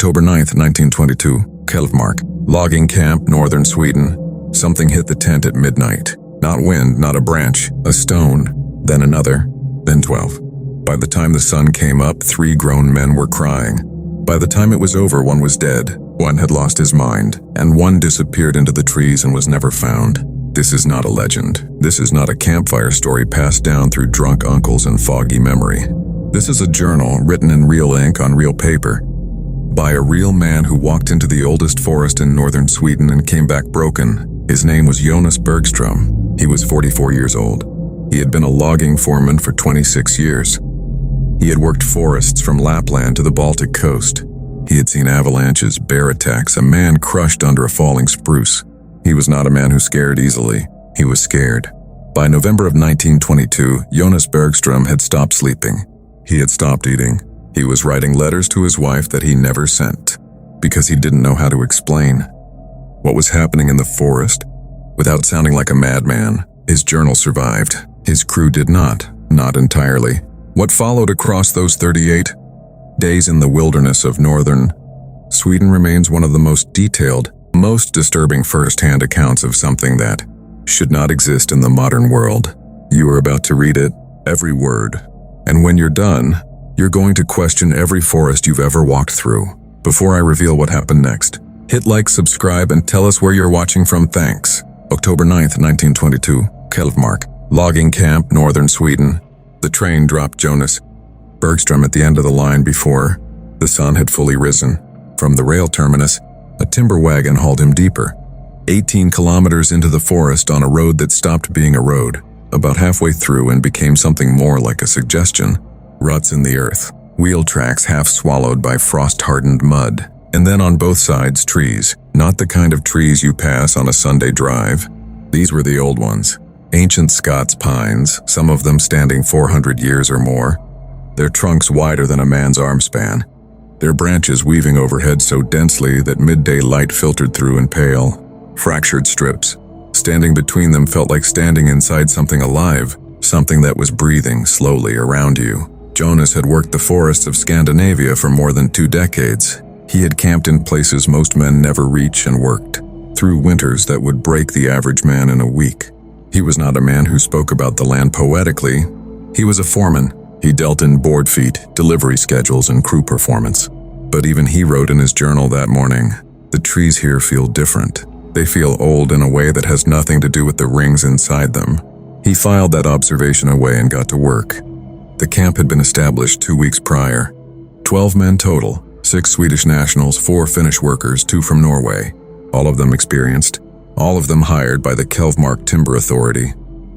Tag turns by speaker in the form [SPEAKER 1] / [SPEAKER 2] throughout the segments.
[SPEAKER 1] October 9th, 1922, Kelvmark, logging camp, northern Sweden. Something hit the tent at midnight. Not wind, not a branch, a stone, then another, then 12. By the time the sun came up, 3 grown men were crying. By the time it was over, one was dead, one had lost his mind, and one disappeared into the trees and was never found. This is not a legend. This is not a campfire story passed down through drunk uncles and foggy memory. This is a journal written in real ink on real paper, by a real man who walked into the oldest forest in northern Sweden and came back broken. His name was Jonas Bergström. He was 44 years old. He had been a logging foreman for 26 years. He had worked forests from Lapland to the Baltic coast. He had seen avalanches, bear attacks, a man crushed under a falling spruce. He was not a man who scared easily. He was scared. By November of 1922, Jonas Bergström had stopped sleeping. He had stopped eating. He was writing letters to his wife that he never sent, because he didn't know how to explain what was happening in the forest. Without sounding like a madman, his journal survived. His crew did not entirely. What followed across those 38 days in the wilderness of northern Sweden remains one of the most detailed, most disturbing first-hand accounts of something that should not exist in the modern world. You are about to read it, every word, and when you're done, you're going to question every forest you've ever walked through. Before I reveal what happened next, hit like, subscribe, and tell us where you're watching from. Thanks. October 9th, 1922, Kelvmark, logging camp, northern Sweden. The train dropped Jonas Bergström at the end of the line before the sun had fully risen. From the rail terminus, a timber wagon hauled him deeper, 18 kilometers into the forest on a road that stopped being a road, about halfway through and became something more like a suggestion. Ruts in the earth, wheel tracks half swallowed by frost-hardened mud, and then on both sides trees, not the kind of trees you pass on a Sunday drive. These were the old ones, ancient Scots pines, some of them standing 400 years or more, their trunks wider than a man's arm span, their branches weaving overhead so densely that midday light filtered through in pale, fractured strips. Standing between them felt like standing inside something alive, something that was breathing slowly around you. Jonas had worked the forests of Scandinavia for more than 2 decades. He had camped in places most men never reach and worked through winters that would break the average man in a week. He was not a man who spoke about the land poetically. He was a foreman. He dealt in board feet, delivery schedules, and crew performance. But even he wrote in his journal that morning, "The trees here feel different. They feel old in a way that has nothing to do with the rings inside them." He filed that observation away and got to work. The camp had been established 2 weeks prior. 12 men total, 6 Swedish nationals, 4 Finnish workers, 2 from Norway. All of them experienced, all of them hired by the Kelvmark Timber Authority,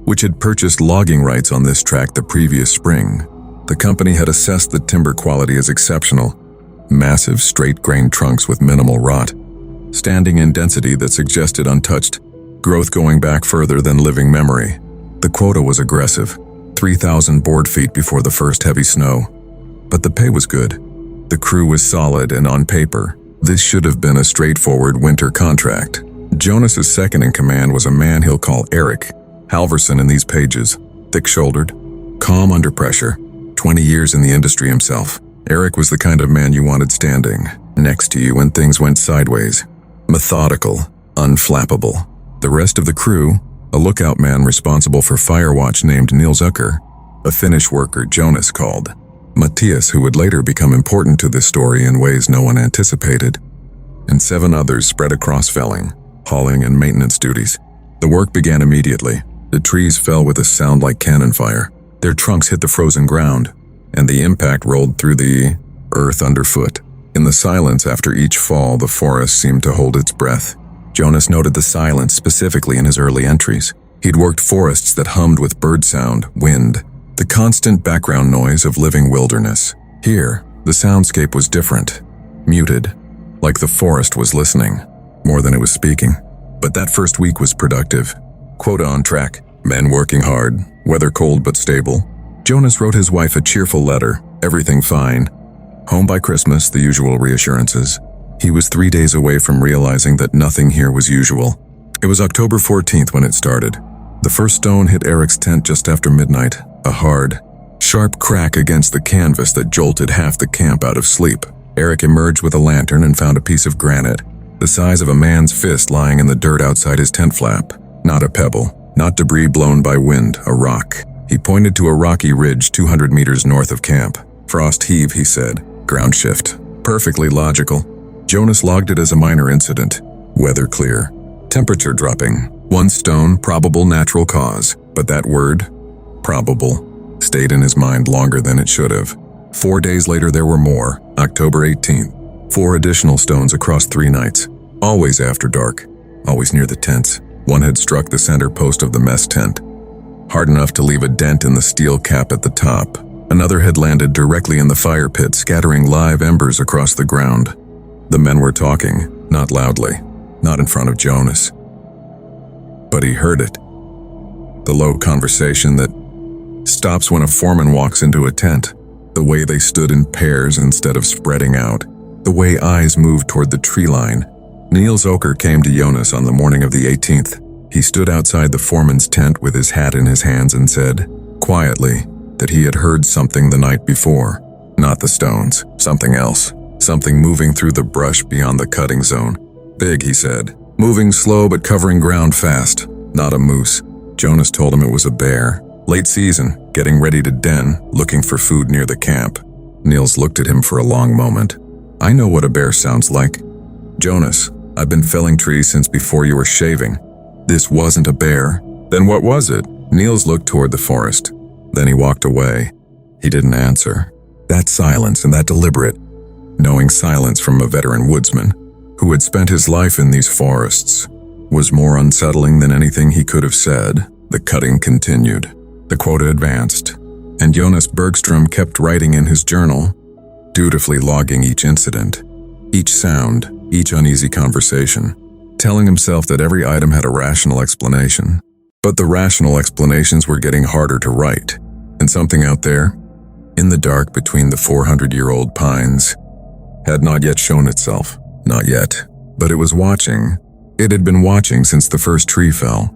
[SPEAKER 1] which had purchased logging rights on this tract the previous spring. The company had assessed the timber quality as exceptional. Massive, straight-grained trunks with minimal rot, standing in density that suggested untouched, growth going back further than living memory. The quota was aggressive, 3,000 board feet before the first heavy snow. But the pay was good. The crew was solid, and on paper, this should have been a straightforward winter contract. Jonas's second in command was a man he'll call Eric Halverson in these pages. Thick-shouldered, calm under pressure, 20 years in the industry himself. Eric was the kind of man you wanted standing next to you when things went sideways. Methodical, unflappable. The rest of the crew, a lookout man responsible for fire watch named Nils Ucker, a Finnish worker Jonas called Matthias, who would later become important to this story in ways no one anticipated, and 7 others spread across felling, hauling, and maintenance duties. The work began immediately. The trees fell with a sound like cannon fire. Their trunks hit the frozen ground, and the impact rolled through the earth underfoot. In the silence after each fall, the forest seemed to hold its breath. Jonas noted the silence specifically in his early entries. He'd worked forests that hummed with bird sound, wind, the constant background noise of living wilderness. Here, the soundscape was different, muted, like the forest was listening, more than it was speaking. But that first week was productive. Quota on track, men working hard, weather cold but stable. Jonas wrote his wife a cheerful letter, everything fine. Home by Christmas, the usual reassurances. He was 3 days away from realizing that nothing here was usual. It was October 14th when it started. The first stone hit Eric's tent just after midnight, a hard, sharp crack against the canvas that jolted half the camp out of sleep. Eric emerged with a lantern and found a piece of granite, the size of a man's fist, lying in the dirt outside his tent flap. Not a pebble, not debris blown by wind, a rock. He pointed to a rocky ridge 200 meters north of camp. Frost heave, he said. Ground shift. Perfectly logical. Jonas logged it as a minor incident. Weather clear. Temperature dropping. One stone, probable natural cause. But that word, probable, stayed in his mind longer than it should have. 4 days later there were more. October 18th. 4 additional stones across 3 nights. Always after dark. Always near the tents. One had struck the center post of the mess tent, hard enough to leave a dent in the steel cap at the top. Another had landed directly in the fire pit, scattering live embers across the ground. The men were talking, not loudly, not in front of Jonas. But he heard it. The low conversation that stops when a foreman walks into a tent, the way they stood in pairs instead of spreading out, the way eyes moved toward the tree line. Niels Oker came to Jonas on the morning of the 18th. He stood outside the foreman's tent with his hat in his hands and said, quietly, that he had heard something the night before. Not the stones, something else. Something moving through the brush beyond the cutting zone. Big, he said. Moving slow but covering ground fast. Not a moose. Jonas told him it was a bear. Late season, getting ready to den, looking for food near the camp. Niels looked at him for a long moment. I know what a bear sounds like. Jonas, I've been felling trees since before you were shaving. This wasn't a bear. Then what was it? Niels looked toward the forest. Then he walked away. He didn't answer. That silence and that deliberate, knowing silence from a veteran woodsman who had spent his life in these forests was more unsettling than anything he could have said. The cutting continued. The quota advanced, and Jonas Bergström kept writing in his journal, dutifully logging each incident, each sound, each uneasy conversation, telling himself that every item had a rational explanation. But the rational explanations were getting harder to write, and something out there, in the dark between the 400-year-old pines, had not yet shown itself. Not yet. But it was watching. It had been watching since the first tree fell.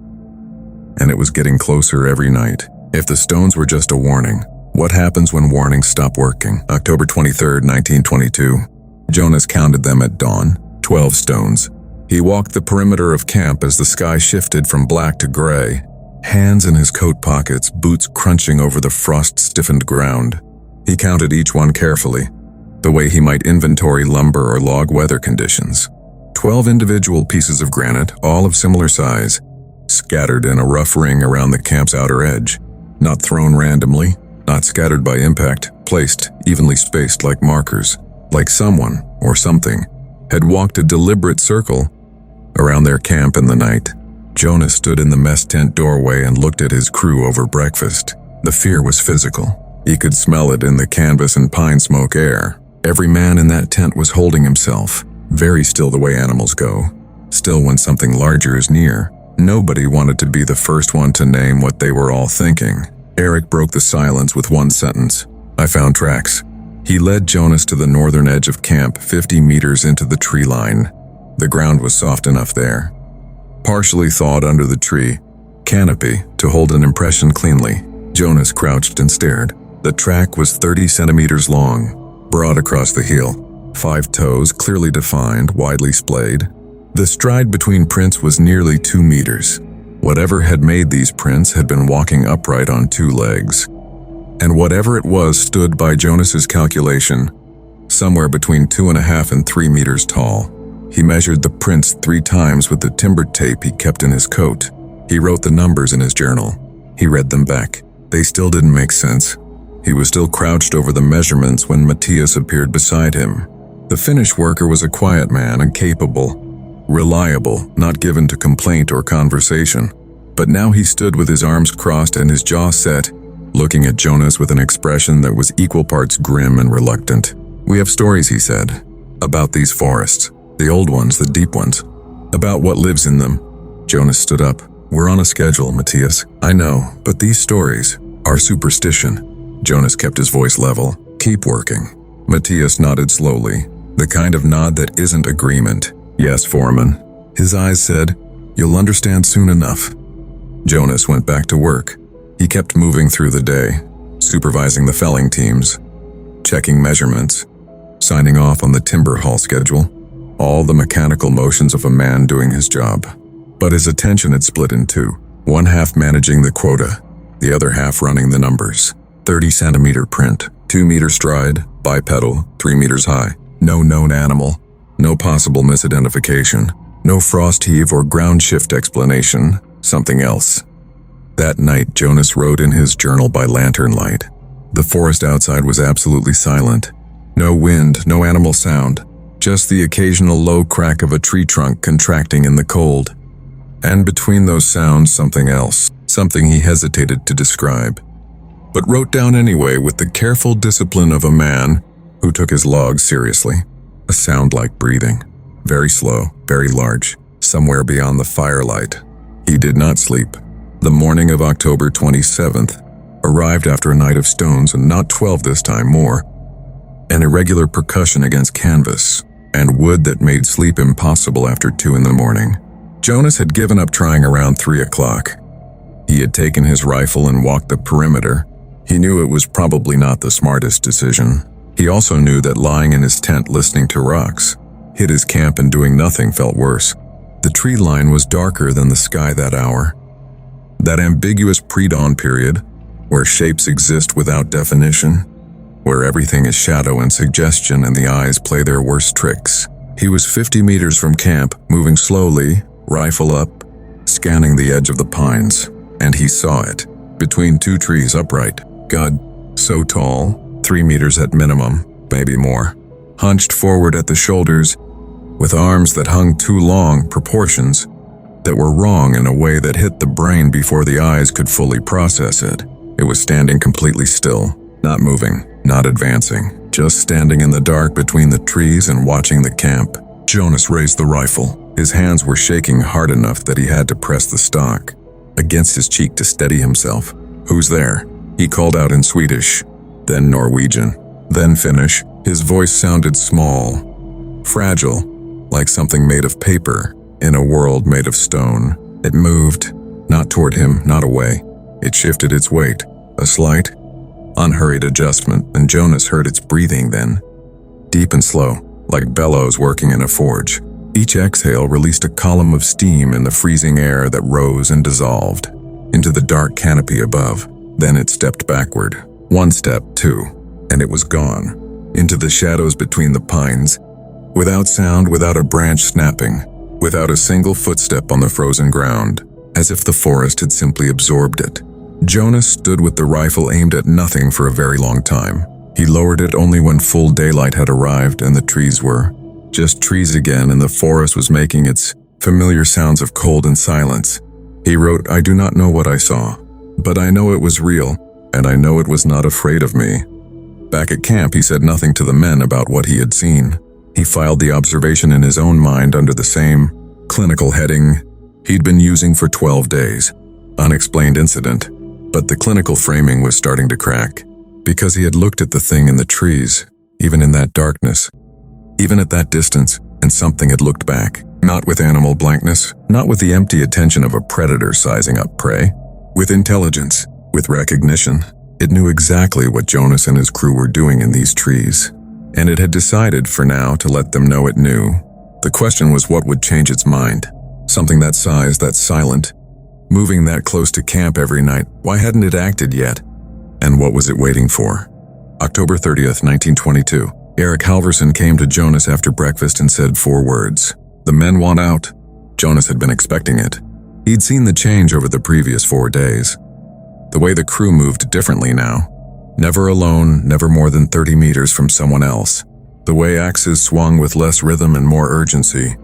[SPEAKER 1] And it was getting closer every night. If the stones were just a warning, what happens when warnings stop working? October 23rd, 1922. Jonas counted them at dawn. 12 stones. He walked the perimeter of camp as the sky shifted from black to gray, hands in his coat pockets, boots crunching over the frost-stiffened ground. He counted each one carefully, the way he might inventory lumber or log weather conditions. 12 individual pieces of granite, all of similar size, scattered in a rough ring around the camp's outer edge. Not thrown randomly, not scattered by impact, placed, evenly spaced like markers, like someone, or something, had walked a deliberate circle around their camp in the night. Jonas stood in the mess tent doorway and looked at his crew over breakfast. The fear was physical. He could smell it in the canvas and pine smoke air. Every man in that tent was holding himself, very still the way animals go, still when something larger is near. Nobody wanted to be the first one to name what they were all thinking. Eric broke the silence with one sentence. I found tracks. He led Jonas to the northern edge of camp, 50 meters into the tree line. The ground was soft enough there, partially thawed under the tree canopy to hold an impression cleanly. Jonas crouched and stared. The track was 30 centimeters long, broad across the heel, 5 toes clearly defined, widely splayed. The stride between prints was nearly 2 meters. Whatever had made these prints had been walking upright on 2 legs. And whatever it was stood, by Jonas's calculation, somewhere between 2.5 and 3 meters tall. He measured the prints 3 times with the timber tape he kept in his coat. He wrote the numbers in his journal. He read them back. They still didn't make sense. He was still crouched over the measurements when Matthias appeared beside him. The Finnish worker was a quiet man and capable, reliable, not given to complaint or conversation. But now he stood with his arms crossed and his jaw set, looking at Jonas with an expression that was equal parts grim and reluctant. We have stories, he said, about these forests, the old ones, the deep ones, about what lives in them. Jonas stood up. We're on a schedule, Matthias. I know, but these stories are superstition. Jonas kept his voice level. Keep working. Matthias nodded slowly, the kind of nod that isn't agreement. Yes, foreman. His eyes said, you'll understand soon enough. Jonas went back to work. He kept moving through the day, supervising the felling teams, checking measurements, signing off on the timber haul schedule, all the mechanical motions of a man doing his job. But his attention had split in two, one half managing the quota, the other half running the numbers. 30-centimeter print, 2-meter stride, bipedal, 3 meters high. No known animal, no possible misidentification, no frost heave or ground shift explanation, something else. That night, Jonas wrote in his journal by lantern light. The forest outside was absolutely silent. No wind, no animal sound, just the occasional low crack of a tree trunk contracting in the cold. And between those sounds, something else, something he hesitated to describe, but wrote down anyway with the careful discipline of a man who took his logs seriously. A sound like breathing, very slow, very large, somewhere beyond the firelight. He did not sleep. The morning of October 27th arrived after a night of stones, and not 12 this time, more. An irregular percussion against canvas, and wood that made sleep impossible after 2 in the morning. Jonas had given up trying around 3 o'clock. He had taken his rifle and walked the perimeter. He knew it was probably not the smartest decision. He also knew that lying in his tent listening to rocks, hit his camp and doing nothing felt worse. The tree line was darker than the sky that hour. That ambiguous pre-dawn period, where shapes exist without definition, where everything is shadow and suggestion and the eyes play their worst tricks. He was 50 meters from camp, moving slowly, rifle up, scanning the edge of the pines, and he saw it, between 2 trees upright. God, so tall, 3 meters at minimum, maybe more, hunched forward at the shoulders, with arms that hung too long, proportions that were wrong in a way that hit the brain before the eyes could fully process it. It was standing completely still, not moving, not advancing, just standing in the dark between the trees and watching the camp. Jonas raised the rifle. His hands were shaking hard enough that he had to press the stock against his cheek to steady himself. "Who's there?" He called out in Swedish, then Norwegian, then Finnish. His voice sounded small, fragile, like something made of paper in a world made of stone. It moved, not toward him, not away. It shifted its weight, a slight, unhurried adjustment, and Jonas heard its breathing then, deep and slow, like bellows working in a forge. Each exhale released a column of steam in the freezing air that rose and dissolved into the dark canopy above. Then it stepped backward, 1 step, 2, and it was gone, into the shadows between the pines, without sound, without a branch snapping, without a single footstep on the frozen ground, as if the forest had simply absorbed it. Jonas stood with the rifle aimed at nothing for a very long time. He lowered it only when full daylight had arrived and the trees were just trees again, and the forest was making its familiar sounds of cold and silence. He wrote, "I do not know what I saw, but I know it was real, and I know it was not afraid of me." Back at camp, he said nothing to the men about what he had seen. He filed the observation in his own mind under the same clinical heading he'd been using for 12 days. Unexplained incident. But the clinical framing was starting to crack, because he had looked at the thing in the trees, even in that darkness, even at that distance, and something had looked back. Not with animal blankness, not with the empty attention of a predator sizing up prey. With intelligence, with recognition. It knew exactly what Jonas and his crew were doing in these trees, and it had decided for now to let them know it knew. The question was what would change its mind. Something that size, that silent, moving that close to camp every night. Why hadn't it acted yet? And what was it waiting for? October 30th, 1922. Eric Halverson came to Jonas after breakfast and said 4 words. "The men want out." Jonas had been expecting it. He'd seen the change over the previous 4 days. The way the crew moved differently now. Never alone, never more than 30 meters from someone else. The way axes swung with less rhythm and more urgency,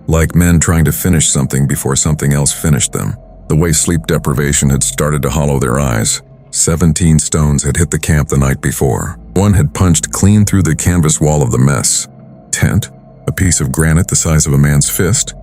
[SPEAKER 1] like men trying to finish something before something else finished them. The way sleep deprivation had started to hollow their eyes. 17 stones had hit the camp the night before. One had punched clean through the canvas wall of the mess tent, a piece of granite the size of a man's fist,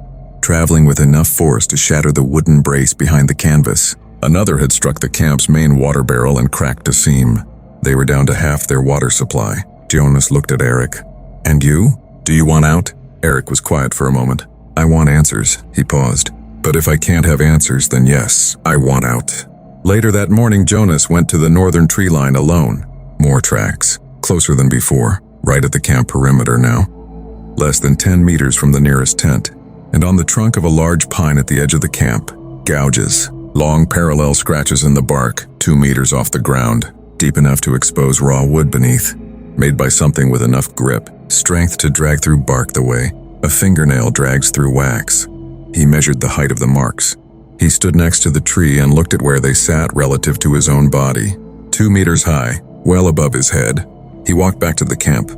[SPEAKER 1] traveling with enough force to shatter the wooden brace behind the canvas. Another had struck the camp's main water barrel and cracked a seam. They were down to half their water supply. Jonas looked at Eric. "And you? Do you want out?" Eric was quiet for a moment. "I want answers," he paused. "But if I can't have answers, then yes, I want out." Later that morning, Jonas went to the northern tree line alone. More tracks, closer than before. right at the camp perimeter now, less than 10 meters from the nearest tent, and on the trunk of a large pine at the edge of the camp, gouges, long parallel scratches in the bark, 2 meters off the ground, deep enough to expose raw wood beneath, made by something with enough grip, strength to drag through bark the way a fingernail drags through wax. He measured the height of the marks. He stood next to the tree and looked at where they sat relative to his own body, 2 meters high, well above his head. He walked back to the camp.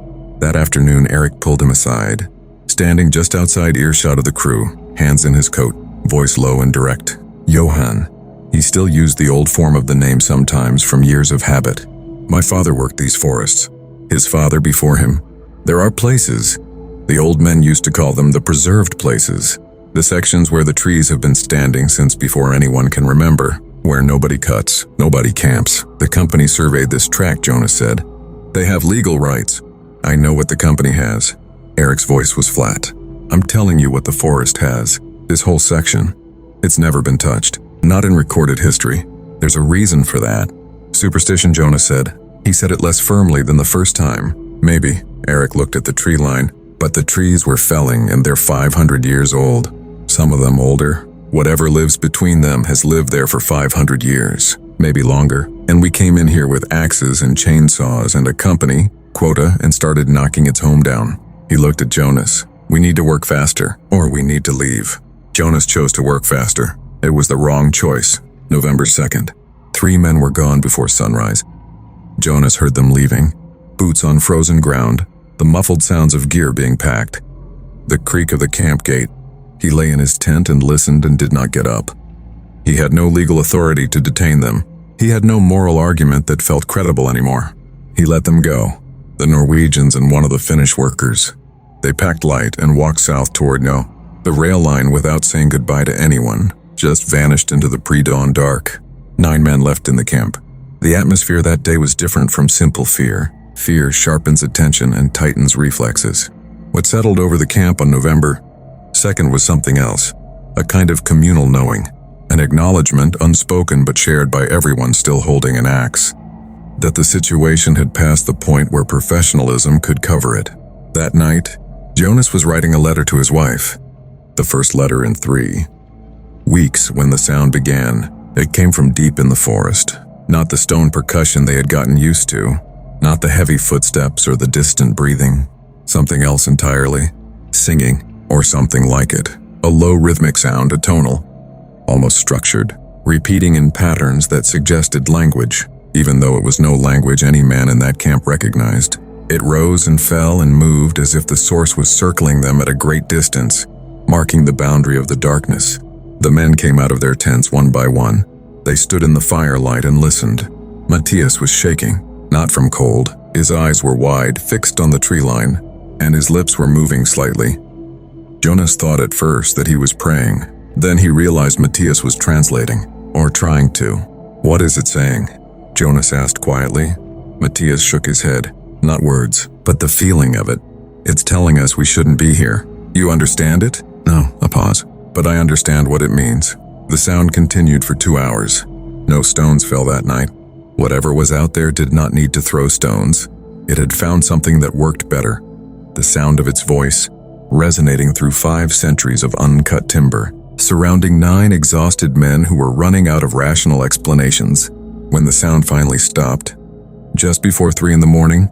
[SPEAKER 1] That afternoon, Eric pulled him aside, standing just outside earshot of the crew, hands in his coat, voice low and direct. Johann. He still used the old form of the name sometimes from years of habit. My father worked these forests. His father before him. There are places. The old men used to call them the preserved places. The sections where the trees have been standing since before anyone can remember, where nobody cuts, nobody camps. The company surveyed this tract, Jonas said. They have legal rights. I know what the company has. Eric's voice was flat. I'm telling you what the forest has. This whole section. It's never been touched. Not in recorded history. There's a reason for that. Superstition, Jonas said. He said it less firmly than the first time. Maybe. Eric looked at the tree line. But the trees were felling and they're 500 years old. Some of them older. Whatever lives between them has lived there for 500 years. Maybe longer. And we came in here with axes and chainsaws and a company, quota, and started knocking its home down. He looked at Jonas. We need to work faster, or we need to leave. Jonas chose to work faster. It was the wrong choice. November 2nd. 3 men were gone before sunrise. Jonas heard them leaving. Boots on frozen ground, the muffled sounds of gear being packed. The creak of the camp gate. He lay in his tent and listened and did not get up. He had no legal authority to detain them. He had no moral argument that felt credible anymore. He let them go. The Norwegians and one of the Finnish workers. They packed light and walked south toward the rail line without saying goodbye to anyone, just vanished into the pre-dawn dark. 9 men left in the camp. The atmosphere that day was different from simple fear. Fear sharpens attention and tightens reflexes. What settled over the camp on November 2nd was something else, a kind of communal knowing, an acknowledgement unspoken but shared by everyone still holding an axe, that the situation had passed the point where professionalism could cover it. That night, Jonas was writing a letter to his wife, the first letter in 3 weeks when the sound began. It came from deep in the forest, not the stone percussion they had gotten used to, not the heavy footsteps or the distant breathing, something else entirely, singing, or something like it, a low rhythmic sound, a tonal, almost structured, repeating in patterns that suggested language, even though it was no language any man in that camp recognized. It rose and fell and moved as if the source was circling them at a great distance, marking the boundary of the darkness. The men came out of their tents one by one. They stood in the firelight and listened. Matthias was shaking, not from cold. His eyes were wide, fixed on the tree line, and his lips were moving slightly. Jonas thought at first that he was praying. Then he realized Matthias was translating, or trying to. What is it saying? Jonas asked quietly. Matthias shook his head. Not words, but the feeling of it. It's telling us we shouldn't be here. You understand it? No, a pause. But I understand what it means. The sound continued for 2 hours. No stones fell that night. Whatever was out there did not need to throw stones. It had found something that worked better. The sound of its voice, resonating through 5 centuries of uncut timber, surrounding 9 exhausted men who were running out of rational explanations. When the sound finally stopped, just before 3 in the morning,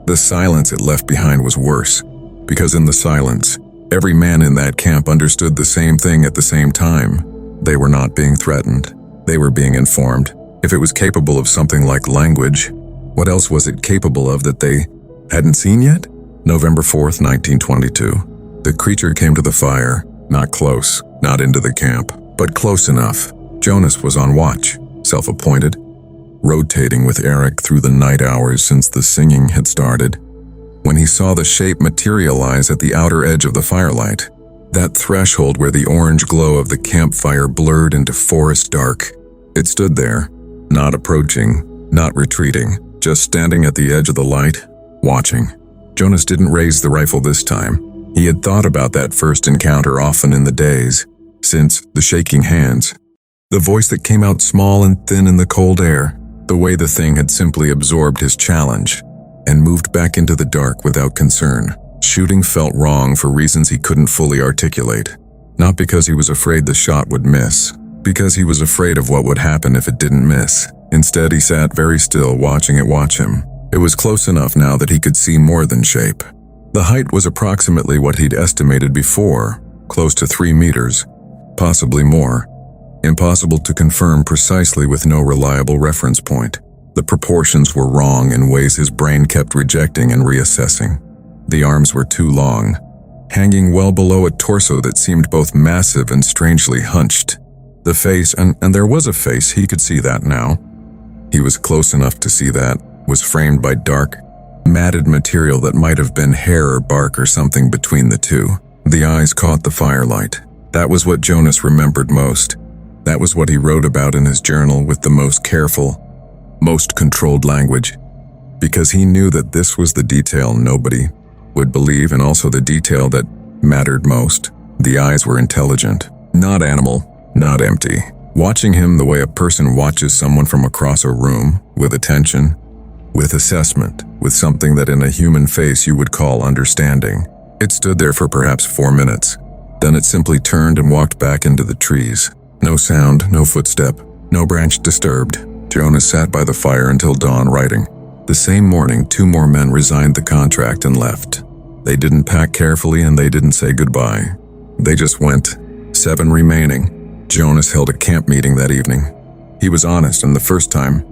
[SPEAKER 1] the silence it left behind was worse, because in the silence, every man in that camp understood the same thing at the same time. They were not being threatened. They were being informed. If it was capable of something like language, what else was it capable of that they hadn't seen yet? November 4th, 1922. The creature came to the fire, not close, not into the camp, but close enough. Jonas was on watch, self-appointed, rotating with Eric through the night hours since the singing had started. When he saw the shape materialize at the outer edge of the firelight, that threshold where the orange glow of the campfire blurred into forest dark, it stood there, not approaching, not retreating, just standing at the edge of the light, watching. Jonas didn't raise the rifle this time. He had thought about that first encounter often in the days, since the shaking hands, the voice that came out small and thin in the cold air, the way the thing had simply absorbed his challenge. and moved back into the dark without concern. Shooting felt wrong for reasons he couldn't fully articulate. Not because he was afraid the shot would miss, because he was afraid of what would happen if it didn't miss. Instead, he sat very still, watching it watch him. It was close enough now that he could see more than shape. The height was approximately what he'd estimated before, close to 3 meters, possibly more. Impossible to confirm precisely with no reliable reference point. The proportions were wrong in ways his brain kept rejecting and reassessing. The arms were too long, hanging well below a torso that seemed both massive and strangely hunched. The face, and there was a face, he could see that now. He was close enough to see that, was framed by dark, matted material that might have been hair or bark or something between the two. The eyes caught the firelight. That was what Jonas remembered most. That was what he wrote about in his journal with the most careful, most controlled language. Because he knew that this was the detail nobody would believe, and also the detail that mattered most. The eyes were intelligent, not animal, not empty. Watching him the way a person watches someone from across a room, with attention, with assessment, with something that in a human face you would call understanding. It stood there for perhaps 4 minutes. Then it simply turned and walked back into the trees. No sound, no footstep, no branch disturbed. Jonas sat by the fire until dawn, writing. The same morning, 2 more men resigned the contract and left. They didn't pack carefully and they didn't say goodbye. They just went. 7 remaining. Jonas held a camp meeting that evening. He was honest, and the first time,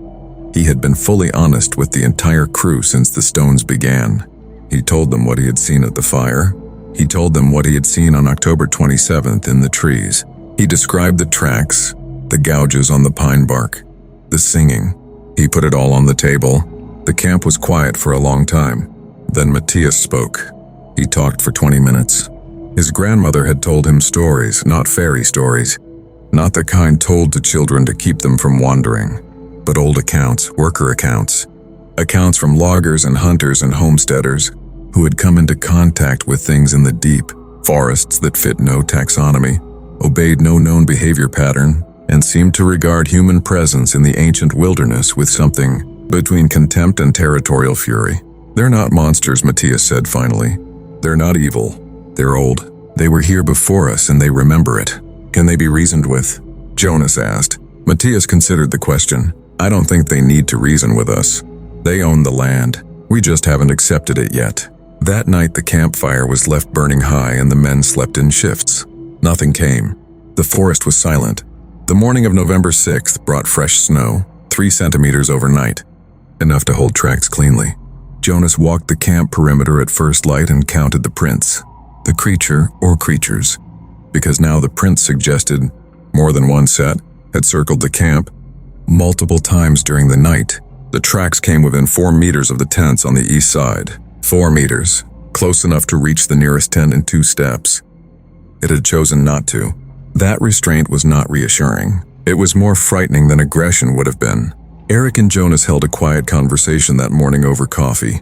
[SPEAKER 1] he had been fully honest with the entire crew since the stones began. He told them what he had seen at the fire. He told them what he had seen on October 27th in the trees. He described the tracks, the gouges on the pine bark, the singing. He put it all on the table. The camp was quiet for a long time. Then Matthias spoke. He talked for 20 minutes. His grandmother had told him stories, not fairy stories, not the kind told to children to keep them from wandering, but old accounts, worker accounts, accounts from loggers and hunters and homesteaders who had come into contact with things in the deep, forests that fit no taxonomy, obeyed no known behavior pattern, and seemed to regard human presence in the ancient wilderness with something between contempt and territorial fury. They're not monsters, Matthias said finally. They're not evil. They're old. They were here before us and they remember it. Can they be reasoned with? Jonas asked. Matthias considered the question. I don't think they need to reason with us. They own the land. We just haven't accepted it yet. That night the campfire was left burning high and the men slept in shifts. Nothing came. The forest was silent. The morning of November 6th brought fresh snow, 3 centimeters overnight, enough to hold tracks cleanly. Jonas walked the camp perimeter at first light and counted the prints. The creature or creatures, because now the prints suggested more than one set had circled the camp multiple times during the night. The tracks came within 4 meters of the tents on the east side. 4 meters, close enough to reach the nearest tent in 2 steps. It had chosen not to. That restraint was not reassuring. It was more frightening than aggression would have been. Eric and Jonas held a quiet conversation that morning over coffee.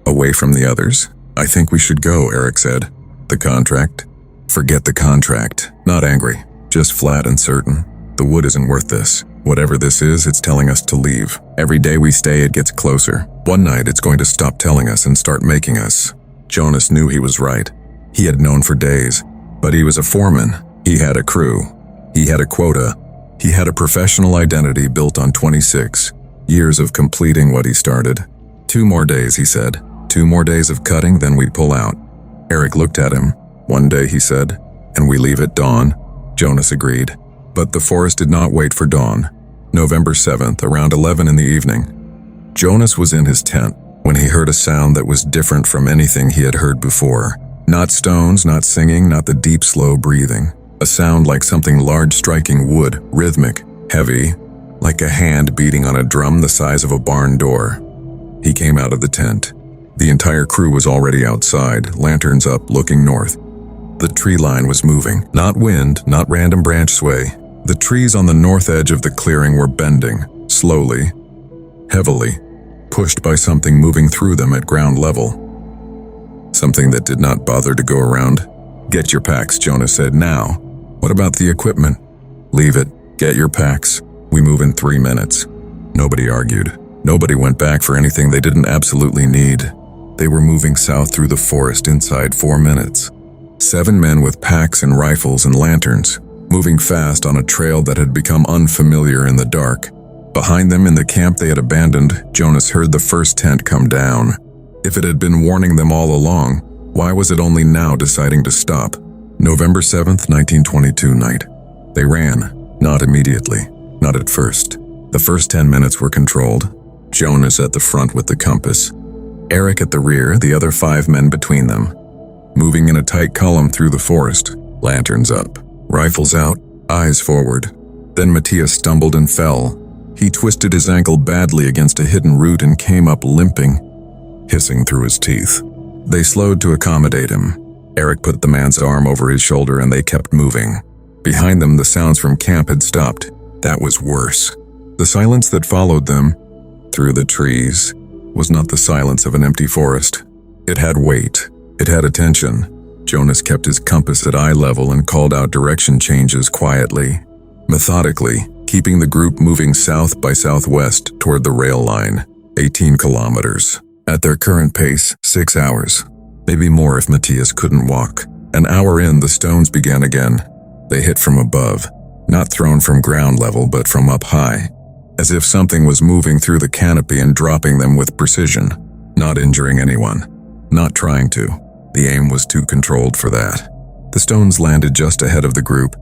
[SPEAKER 1] Away from the others. I think we should go, Eric said. The contract? Forget the contract. Not angry, just flat and certain. The wood isn't worth this. Whatever this is, it's telling us to leave. Every day we stay, it gets closer. One night, it's going to stop telling us and start making us. Jonas knew he was right. He had known for days. But he was a foreman. He had a crew. He had a quota. He had a professional identity built on 26 years of completing what he started. 2 more days, he said. 2 more days of cutting, then we pull out. Eric looked at him. 1 day, he said, and we leave at dawn. Jonas agreed. But the forest did not wait for dawn. November 7th, around 11 in the evening. Jonas was in his tent when he heard a sound that was different from anything he had heard before. Not stones, not singing, not the deep, slow breathing. A sound like something large striking wood, rhythmic, heavy, like a hand beating on a drum the size of a barn door. He came out of the tent. The entire crew was already outside, lanterns up, looking north. The tree line was moving. Not wind, not random branch sway. The trees on the north edge of the clearing were bending, slowly, heavily, pushed by something moving through them at ground level. Something that did not bother to go around. Get your packs, Jonas said. Now. What about the equipment? Leave it. Get your packs. We move in 3 minutes. Nobody argued. Nobody went back for anything they didn't absolutely need. They were moving south through the forest inside 4 minutes. 7 men with packs and rifles and lanterns, moving fast on a trail that had become unfamiliar in the dark. Behind them in the camp they had abandoned, Jonas heard the first tent come down. If it had been warning them all along, why was it only now deciding to stop? November 7th, 1922 night. They ran. Not immediately. Not at first. The first 10 minutes were controlled. Jonas at the front with the compass. Eric at the rear, the other 5 men between them. Moving in a tight column through the forest. Lanterns up. Rifles out. Eyes forward. Then Matthias stumbled and fell. He twisted his ankle badly against a hidden root and came up limping, hissing through his teeth. They slowed to accommodate him. Eric put the man's arm over his shoulder and they kept moving. Behind them, the sounds from camp had stopped. That was worse. The silence that followed them, through the trees, was not the silence of an empty forest. It had weight. It had attention. Jonas kept his compass at eye level and called out direction changes quietly, methodically, keeping the group moving south by southwest toward the rail line, 18 kilometers. At their current pace, 6 hours. Maybe more if Matthias couldn't walk. An hour in, the stones began again. They hit from above, not thrown from ground level but from up high, as if something was moving through the canopy and dropping them with precision, not injuring anyone, not trying to. The aim was too controlled for that. The stones landed just ahead of the group,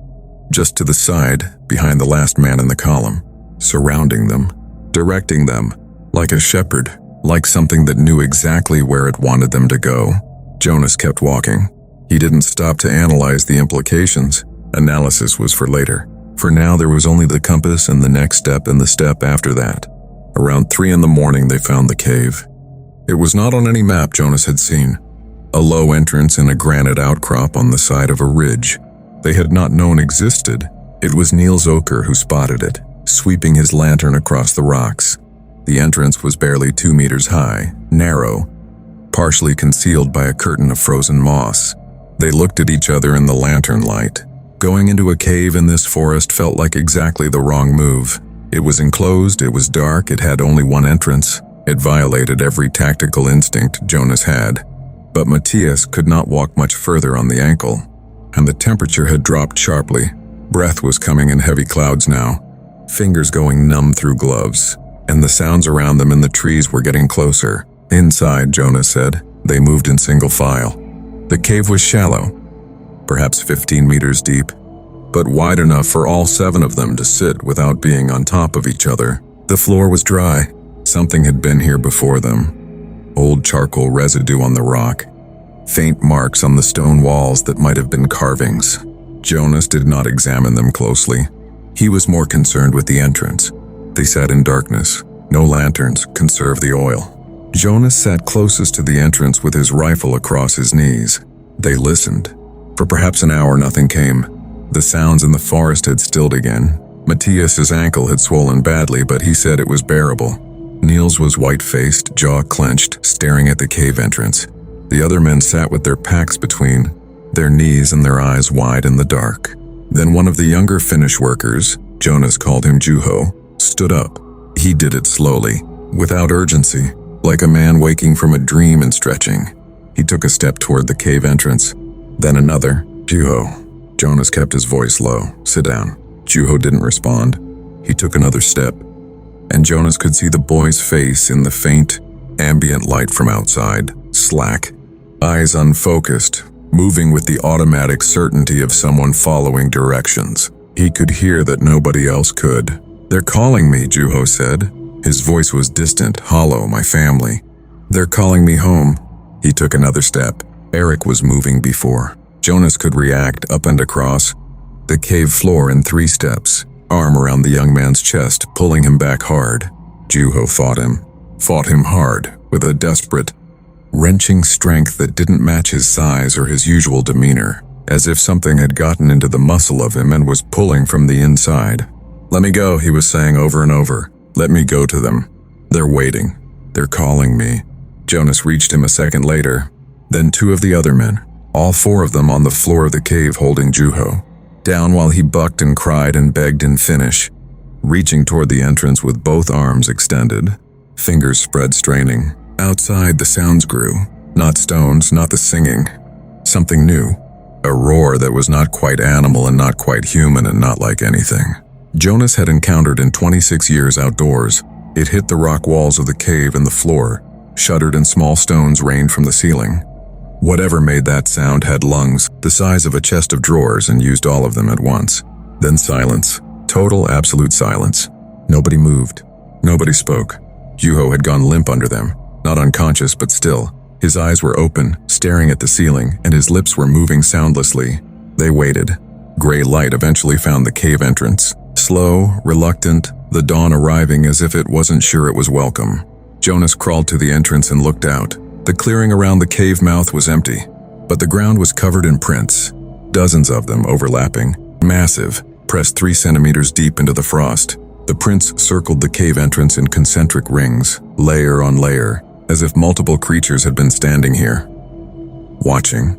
[SPEAKER 1] just to the side, behind the last man in the column, surrounding them, directing them, like a shepherd, like something that knew exactly where it wanted them to go. Jonas kept walking. He didn't stop to analyze the implications. Analysis was for later. For now, there was only the compass and the next step and the step after that. Around 3 in the morning, they found the cave. It was not on any map Jonas had seen. A low entrance in a granite outcrop on the side of a ridge they had not known existed. It was Niels Oker who spotted it, sweeping his lantern across the rocks. The entrance was barely 2 meters high, narrow, partially concealed by a curtain of frozen moss. They looked at each other in the lantern light. Going into a cave in this forest felt like exactly the wrong move. It was enclosed, it was dark, it had only one entrance. It violated every tactical instinct Jonas had. But Matthias could not walk much further on the ankle, and the temperature had dropped sharply. Breath was coming in heavy clouds now, fingers going numb through gloves, and the sounds around them in the trees were getting closer. Inside, Jonas said, they moved in single file. The cave was shallow, perhaps 15 meters deep, but wide enough for all 7 of them to sit without being on top of each other. The floor was dry. Something had been here before them. Old charcoal residue on the rock, faint marks on the stone walls that might have been carvings. Jonas did not examine them closely. He was more concerned with the entrance. They sat in darkness. No lanterns, conserve the oil. Jonas sat closest to the entrance with his rifle across his knees. They listened. For perhaps an hour nothing came. The sounds in the forest had stilled again. Matthias's ankle had swollen badly, but he said it was bearable. Niels was white-faced, jaw clenched, staring at the cave entrance. The other men sat with their packs between their knees and their eyes wide in the dark. Then one of the younger Finnish workers, Jonas called him Juho, stood up. He did it slowly, without urgency, like a man waking from a dream and stretching. He took a step toward the cave entrance, then another. Juho. Jonas kept his voice low. Sit down. Juho didn't respond. He took another step, and Jonas could see the boy's face in the faint, ambient light from outside, slack, eyes unfocused, moving with the automatic certainty of someone following directions. He could hear that nobody else could. They're calling me, Juho said. His voice was distant, hollow, my family. They're calling me home. He took another step. Eric was moving before. Jonas could react up and across the cave floor in 3 steps, arm around the young man's chest, pulling him back hard. Juho fought him hard, with a desperate, wrenching strength that didn't match his size or his usual demeanor, as if something had gotten into the muscle of him and was pulling from the inside. Let me go, he was saying over and over. Let me go to them. They're waiting. They're calling me. Jonas reached him a second later. Then 2 of the other men, all 4 of them on the floor of the cave holding Juho, down while he bucked and cried and begged in Finnish, reaching toward the entrance with both arms extended. Fingers spread, straining. Outside, the sounds grew. Not stones, not the singing. Something new. A roar that was not quite animal and not quite human and not like anything Jonas had encountered in 26 years outdoors. It hit the rock walls of the cave and the floor, shuddered, and small stones rained from the ceiling. Whatever made that sound had lungs the size of a chest of drawers and used all of them at once. Then silence. Total, absolute silence. Nobody moved. Nobody spoke. Juho had gone limp under them, not unconscious but still. His eyes were open, staring at the ceiling, and his lips were moving soundlessly. They waited. Gray light eventually found the cave entrance. Slow, reluctant, the dawn arriving as if it wasn't sure it was welcome. Jonas crawled to the entrance and looked out. The clearing around the cave mouth was empty, but the ground was covered in prints. Dozens of them overlapping, massive, pressed 3 centimeters deep into the frost. The prints circled the cave entrance in concentric rings, layer on layer, as if multiple creatures had been standing here, watching,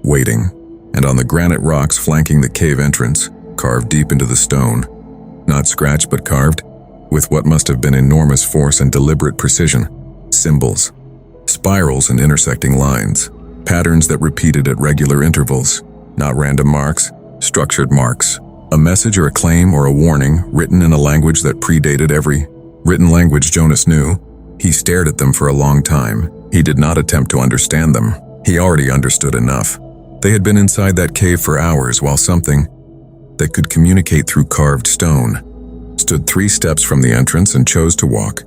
[SPEAKER 1] waiting, and on the granite rocks flanking the cave entrance, carved deep into the stone, not scratched but carved, with what must have been enormous force and deliberate precision, symbols, spirals and intersecting lines, patterns that repeated at regular intervals, not random marks, structured marks, a message or a claim or a warning written in a language that predated every written language Jonas knew. He stared at them for a long time. He did not attempt to understand them. He already understood enough. They had been inside that cave for hours while something that could communicate through carved stone stood 3 steps from the entrance and chose to walk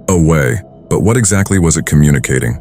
[SPEAKER 1] away. But what exactly was it communicating?